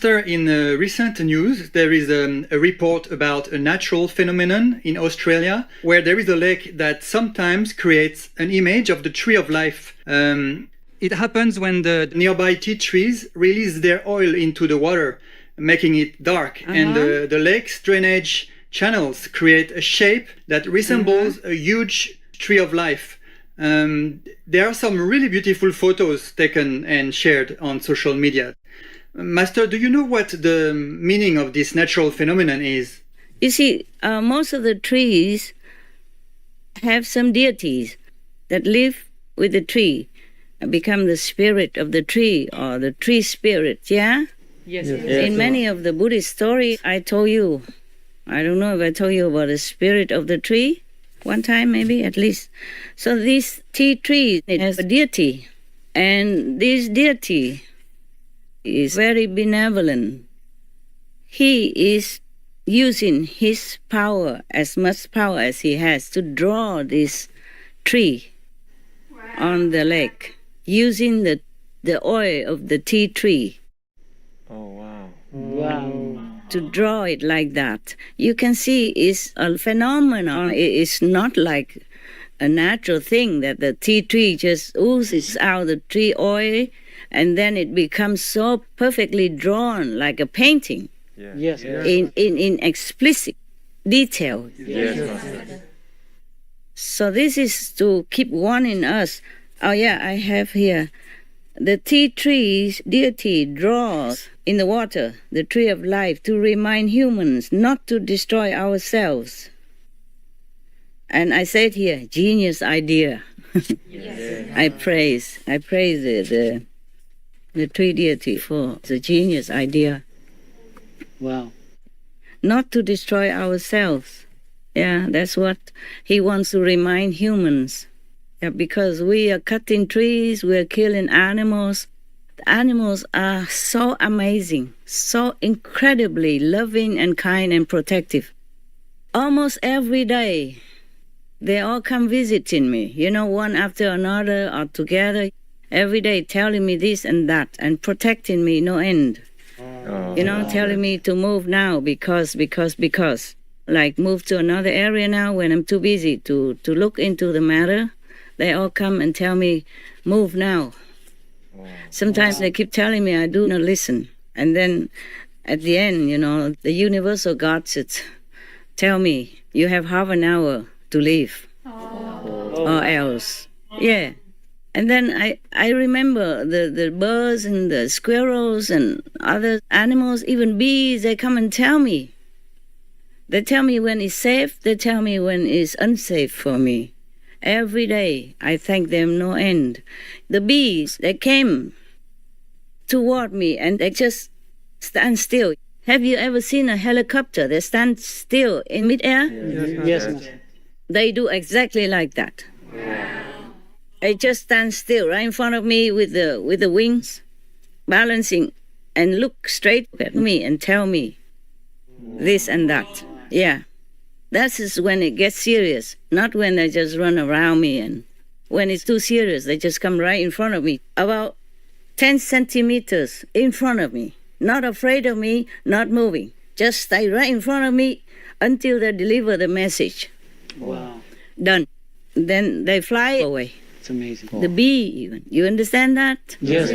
Master, in recent news, there is a report about a natural phenomenon in Australia where there is a lake that sometimes creates an image of the tree of life. It happens when the nearby tea trees release their oil into the water, making it dark, and the lake's drainage channels create a shape that resembles a huge tree of life. There are some really beautiful photos taken and shared on social media. Master, do you know what the meaning of this natural phenomenon is? You see, most of the trees have some deities that live with the tree and become the spirit of the tree or the tree spirit, yeah? Yes. In many of the Buddhist stories, I told you, I don't know if I told you about the spirit of the tree. One time, maybe, at least. So this tea tree, it has a deity. And this deity is very benevolent. He is using his power, as much power as he has, to draw this tree on the lake, using the oil of the tea tree. Oh, wow. Wow. To draw it like that. You can see it's a phenomenon. It's not like a natural thing that the tea tree just oozes out the tree oil and then it becomes so perfectly drawn like a painting. Yeah. Yes. In explicit detail. Yes, Master. So this is to keep warning us. Oh yeah, I have here. The tea tree's deity draws in the water the tree of life to remind humans not to destroy ourselves. And I said here, genius idea. Yes. I praise the tree deity for the genius idea. Wow. Not to destroy ourselves. Yeah, that's what he wants to remind humans. Yeah, because we are cutting trees, we're killing animals. The animals are so amazing, so incredibly loving and kind and protective. Almost every day, they all come visiting me, one after another or together, every day telling me this and that and protecting me no end. Telling me to move now because. Like move to another area now when I'm too busy to look into the matter. They all come and tell me, move now. Sometimes they keep telling me I do not listen. And then at the end, the universal God should tell me, you have half an hour to leave. Or else. Yeah. And then I remember the birds and the squirrels and other animals, even bees, they come and tell me. They tell me when it's safe, they tell me when it's unsafe for me. Every day, I thank them no end. The bees, they came toward me and they just stand still. Have you ever seen a helicopter that stands still in midair? Yes. They do exactly like that. They just stand still right in front of me with the wings, balancing, and look straight at me and tell me this and that. Yeah. That is when it gets serious, not when they just run around me. And when it's too serious, they just come right in front of me, about 10 centimeters in front of me, not afraid of me, not moving. Just stay right in front of me until they deliver the message. Wow. Done. Then they fly away. It's amazing. The bee even. You understand that? Yes.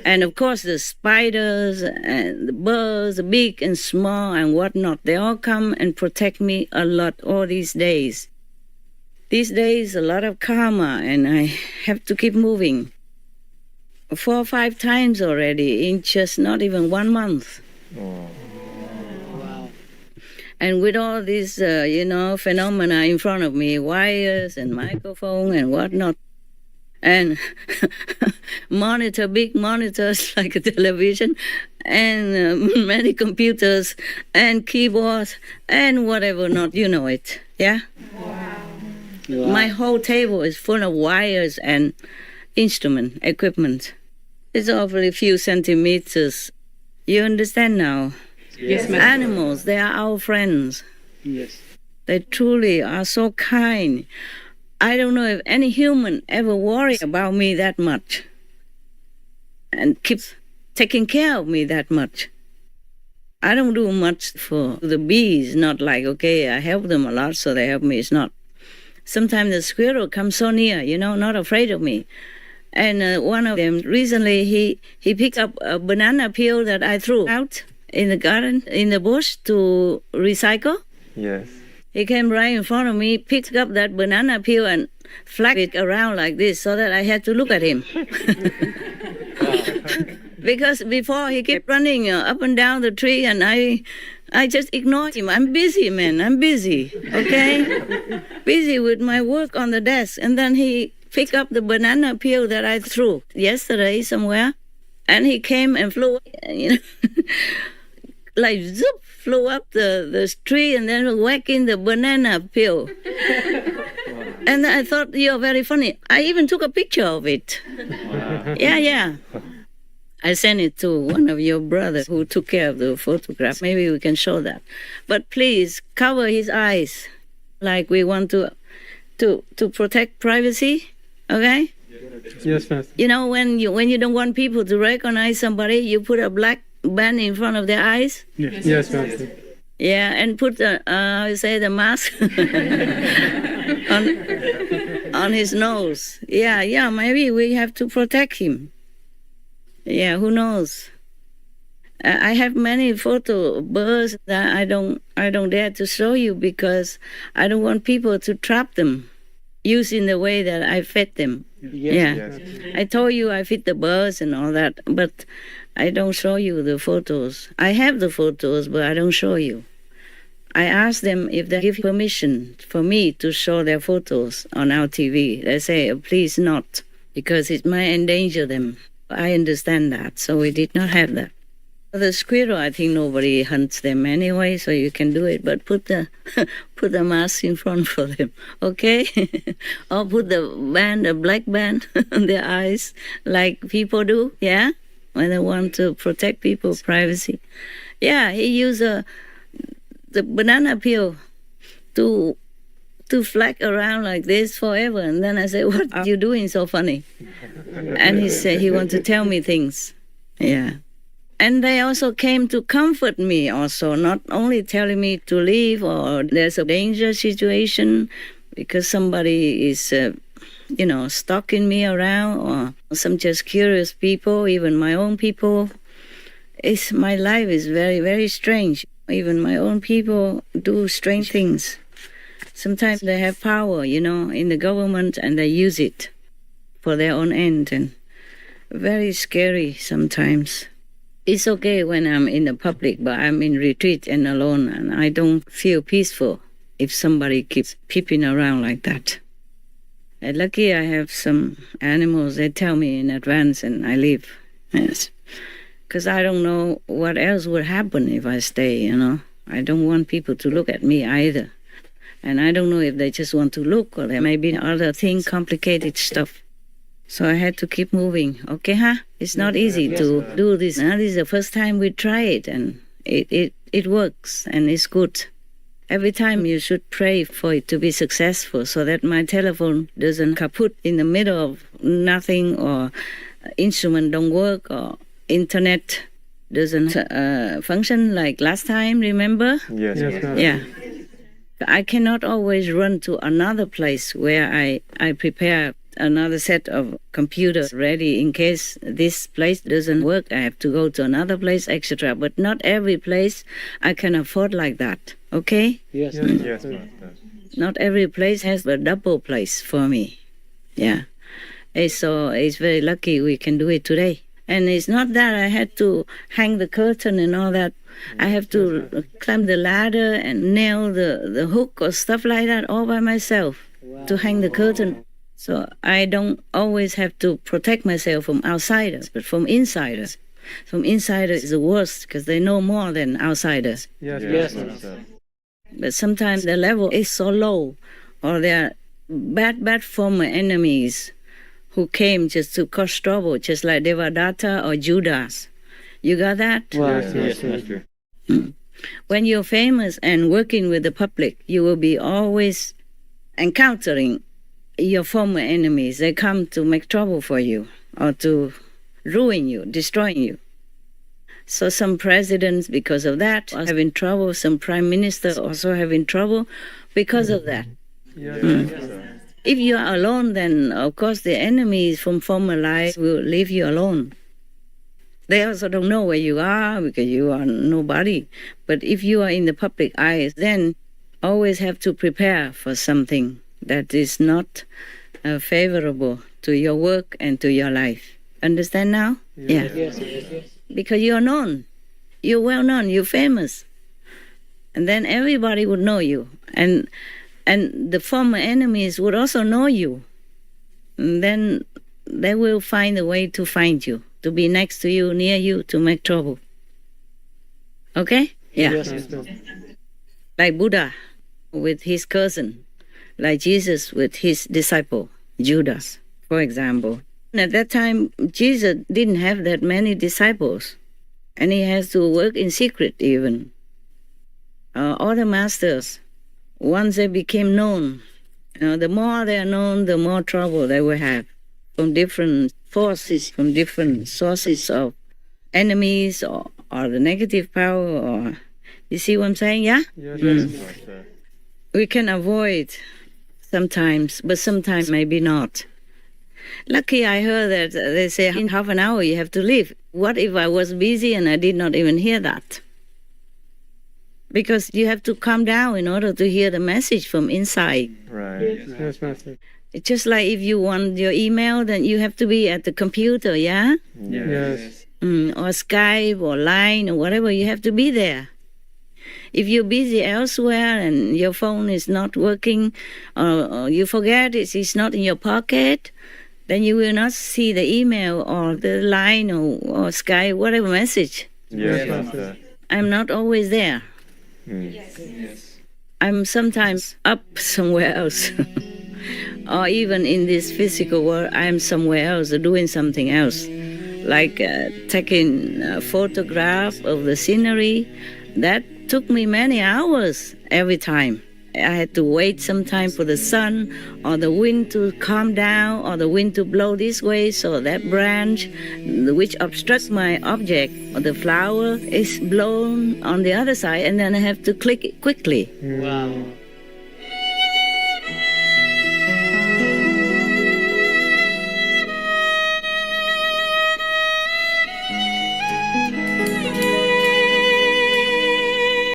And of course the spiders and the birds, the big and small and whatnot, they all come and protect me a lot all these days. These days a lot of karma and I have to keep moving. 4 or 5 times already in just not even 1 month. Wow. And with all these, phenomena in front of me, wires and microphone and whatnot, and big monitors like a television, and many computers and keyboards and whatever not, it, yeah? Wow. My whole table is full of wires and equipment. It's awfully few centimeters. You understand now? Yes, ma'am. Animals, they are our friends. Yes. They truly are so kind. I don't know if any human ever worry about me that much and keep taking care of me that much. I don't do much for the bees, not like, okay, I help them a lot, so they help me. It's not. Sometimes the squirrel comes so near, not afraid of me. And one of them, recently, he picked up a banana peel that I threw out in the garden, in the bush to recycle. Yes. He came right in front of me, picked up that banana peel and flapped it around like this so that I had to look at him. Because before he kept running up and down the tree and I just ignored him. I'm busy, man. I'm busy, okay? Busy with my work on the desk. And then he picked up the banana peel that I threw yesterday somewhere. And he came and flew, like zoop, flew up the tree and then whack in the banana peel. And I thought, you're very funny. I even took a picture of it. Wow. Yeah. I sent it to one of your brothers who took care of the photograph. Maybe we can show that. But please cover his eyes, like we want to protect privacy. Okay? Yes, Master. When you don't want people to recognize somebody, you put a black band in front of their eyes. Yes, Master. Yeah, and put the mask on his nose. Yeah. Maybe we have to protect him. Yeah, who knows? I have many photo birds that I don't dare to show you because I don't want people to trap them using the way that I fed them. Yes. I told you I feed the birds and all that, but I don't show you the photos. I have the photos, but I don't show you. I ask them if they give permission for me to show their photos on our TV. They say, please not, because it might endanger them. I understand that, so we did not have that. The squirrel, I think nobody hunts them anyway, so you can do it. But put the mask in front for them, okay? Or put the black band on their eyes, like people do, yeah, when they want to protect people's privacy. Yeah, he used the banana peel to flag around like this forever. And then I said, what are you doing so funny? And he said he wanted to tell me things. Yeah. And they also came to comfort me also, not only telling me to leave or there's a danger situation because somebody is, stalking me around or some just curious people, even my own people. My life is very, very strange. Even my own people do strange things. Sometimes they have power, in the government and they use it for their own end. And very scary sometimes. It's okay when I'm in the public, but I'm in retreat and alone, and I don't feel peaceful if somebody keeps peeping around like that. And lucky I have some animals, they tell me in advance and I leave. Yes. Because I don't know what else would happen if I stay, I don't want people to look at me either. And I don't know if they just want to look or there may be other thing, complicated stuff. So I had to keep moving. Okay, huh? It's not easy to do this. This is the first time we try it, and it works, and it's good. Every time you should pray for it to be successful so that my telephone doesn't kaput in the middle of nothing or instrument don't work or internet doesn't function like last time, remember? Yes. Yeah. I cannot always run to another place where I prepare another set of computers ready in case this place doesn't work. I have to go to another place, etc. But not every place I can afford like that, okay? Yes. Yes. Not every place has a double place for me. Yeah. So it's very lucky we can do it today. And it's not that I had to hang the curtain and all that. I have to climb the ladder and nail the hook or stuff like that all by myself to hang the curtain. So I don't always have to protect myself from outsiders, but from insiders. From insiders is the worst because they know more than outsiders. Yes. But sometimes the level is so low, or they're bad former enemies who came just to cause trouble, just like Devadatta or Judas. You got that? Yes. When you're famous and working with the public, you will be always encountering your former enemies. They come to make trouble for you or to ruin you, destroy you. So some presidents, because of that, are having trouble. Some prime minister also having trouble because of that. If you are alone, then of course the enemies from former life will leave you alone. They also don't know where you are because you are nobody. But if you are in the public eye, then always have to prepare for something that is not favorable to your work and to your life. Understand now? Yeah. Yes. Because you are known. You're well known. You're famous. And then everybody would know you. And the former enemies would also know you. And then they will find a way to find you, to be next to you, near you, to make trouble. Okay? Yeah. Yes, Master. Like Buddha with his cousin, like Jesus with his disciple, Judas, for example. At that time, Jesus didn't have that many disciples, and he has to work in secret even. All the masters, once they became known, the more they are known, the more trouble they will have from different forces, from different sources of enemies or the negative power. Or you see what I'm saying? Yeah? Yes. We can avoid sometimes, but sometimes maybe not. Lucky I heard that they say in half an hour you have to leave. What if I was busy and I did not even hear that? Because you have to calm down in order to hear the message from inside. Right. Yes, Master. It's just like if you want your email, then you have to be at the computer, yeah? Yes. Or Skype or Line or whatever, you have to be there. If you're busy elsewhere and your phone is not working or you forget it's not in your pocket, then you will not see the email or the Line or Skype, whatever message. Yes, Master. I'm not always there. I'm sometimes up somewhere else. Or even in this physical world, I'm somewhere else or doing something else. Like taking a photograph of the scenery. That took me many hours every time. I had to wait some time for the sun or the wind to calm down or the wind to blow this way so that branch which obstructs my object or the flower is blown on the other side, and then I have to click it quickly. Wow.